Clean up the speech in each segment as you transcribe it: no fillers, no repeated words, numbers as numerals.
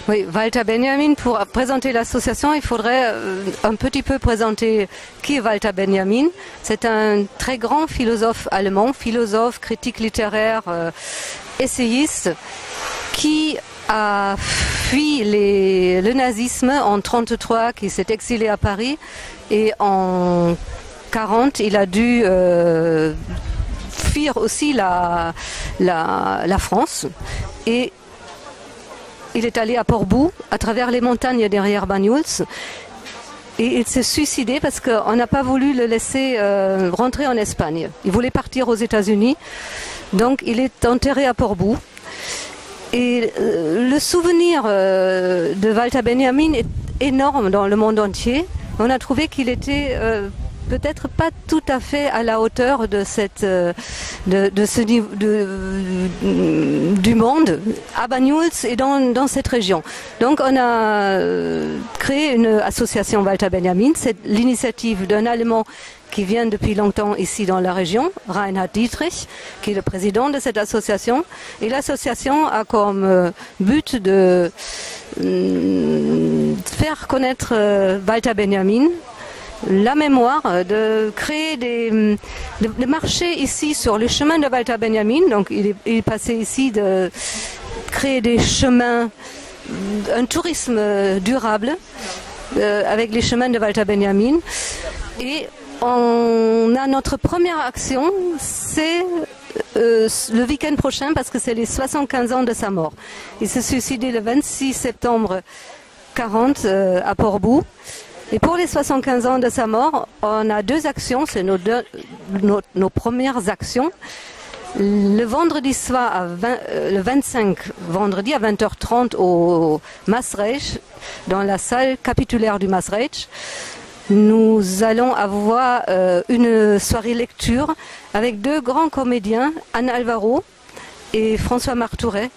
Oui, Walter Benjamin, pour présenter l'association, il faudrait un petit peu présenter qui est Walter Benjamin. C'est un très grand philosophe allemand, philosophe, critique littéraire, essayiste, qui a fui le nazisme en 1933, qui s'est exilé à Paris, et en 1940, il a dû fuir aussi la France. Et il est allé à Portbou, à travers les montagnes derrière Banyuls, et il s'est suicidé parce qu'on n'a pas voulu le laisser rentrer en Espagne. Il voulait partir aux États-Unis, donc il est enterré à Portbou. Et le souvenir de Walter Benjamin est énorme dans le monde entier. On a trouvé qu'il était peut-être pas tout à fait à la hauteur de du monde à Banyuls et dans cette région. Donc on a créé une association Walter Benjamin. C'est l'initiative d'un Allemand qui vient depuis longtemps ici dans la région, Reinhard Dietrich, qui est le président de cette association. Et l'association a comme but de faire connaître Walter Benjamin, la mémoire, de créer des marchés ici sur les chemins de Walter Benjamin. Donc il est passé ici de créer des chemins, un tourisme durable avec les chemins de Walter Benjamin. Et on a notre première action, c'est le week-end prochain parce que c'est les 75 ans de sa mort. Il s'est suicidé le 26 septembre 1940 à Portbou. Et pour les 75 ans de sa mort, on a deux actions, c'est nos premières actions. Le vendredi soir, le 25 vendredi à 20h30 au Maasreich, dans la salle capitulaire du Maasreich, nous allons avoir une soirée lecture avec deux grands comédiens, Anne Alvaro et François Martouret,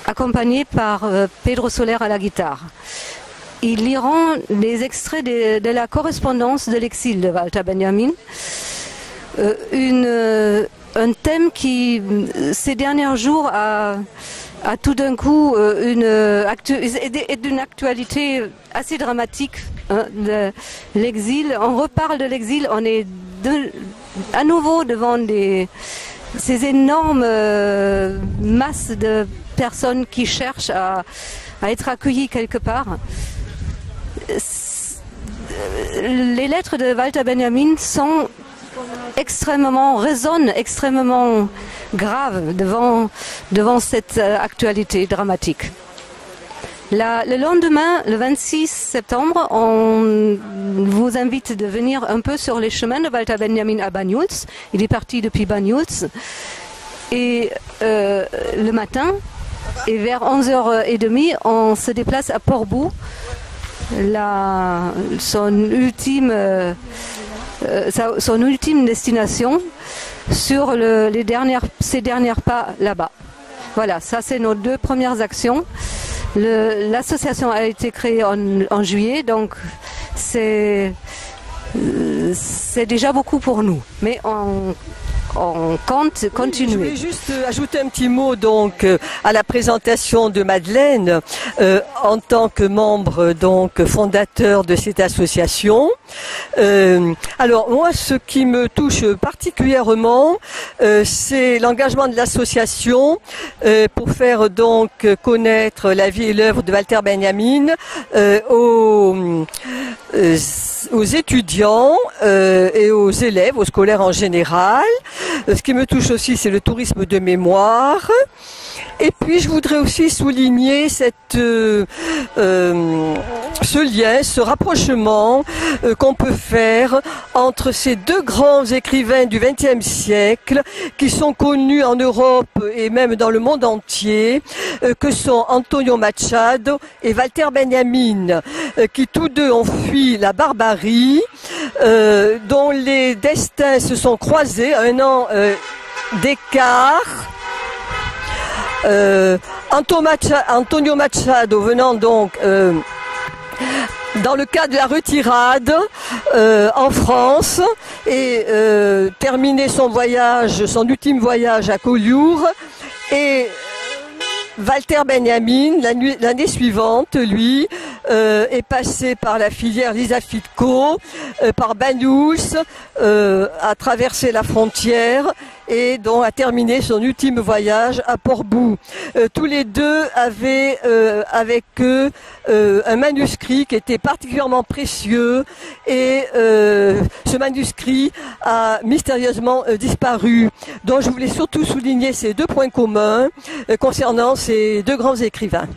accompagnés par Pedro Soler à la guitare. Ils liront des extraits de la correspondance de l'exil de Walter Benjamin, un thème qui, ces derniers jours, a tout d'un coup est d'une actualité assez dramatique. Hein, l'exil, on reparle de l'exil, on est à nouveau devant ces énormes masses de personnes qui cherchent à être accueillies quelque part. Les lettres de Walter Benjamin résonnent extrêmement graves devant cette actualité dramatique. Le lendemain, le 26 septembre, on vous invite de venir un peu sur les chemins de Walter Benjamin à Banyuls. Il est parti depuis Banyuls. Et le matin, et vers 11h30, on se déplace à Portbou. Son ultime destination sur ses dernières pas là-bas. Voilà, ça c'est nos deux premières actions. L'association a été créée en juillet, donc c'est déjà beaucoup pour nous. Mais on compte continuer. Je voulais juste ajouter un petit mot donc à la présentation de Madeleine en tant que membre donc fondateur de cette association. Alors moi, ce qui me touche particulièrement, c'est l'engagement de l'association pour faire donc connaître la vie et l'œuvre de Walter Benjamin aux étudiants et aux élèves, aux scolaires en général. Ce qui me touche aussi, c'est le tourisme de mémoire. Et puis, je voudrais aussi souligner ce lien, ce rapprochement qu'on peut faire entre ces deux grands écrivains du XXe siècle qui sont connus en Europe et même dans le monde entier, que sont Antonio Machado et Walter Benjamin, qui tous deux ont fui la barbarie, dont les destins se sont croisés à un an d'écart. Antonio Machado venant donc dans le cadre de la retirade en France et terminer son ultime voyage à Collioure, et Walter Benjamin, l'année suivante, lui, est passé par la filière Lisa Fitco, par Banyuls, a traversé la frontière et donc a terminé son ultime voyage à Portbou. Tous les deux avaient avec eux un manuscrit qui était particulièrement précieux et ce manuscrit a mystérieusement disparu. Donc je voulais surtout souligner ces deux points communs concernant ces deux grands écrivains.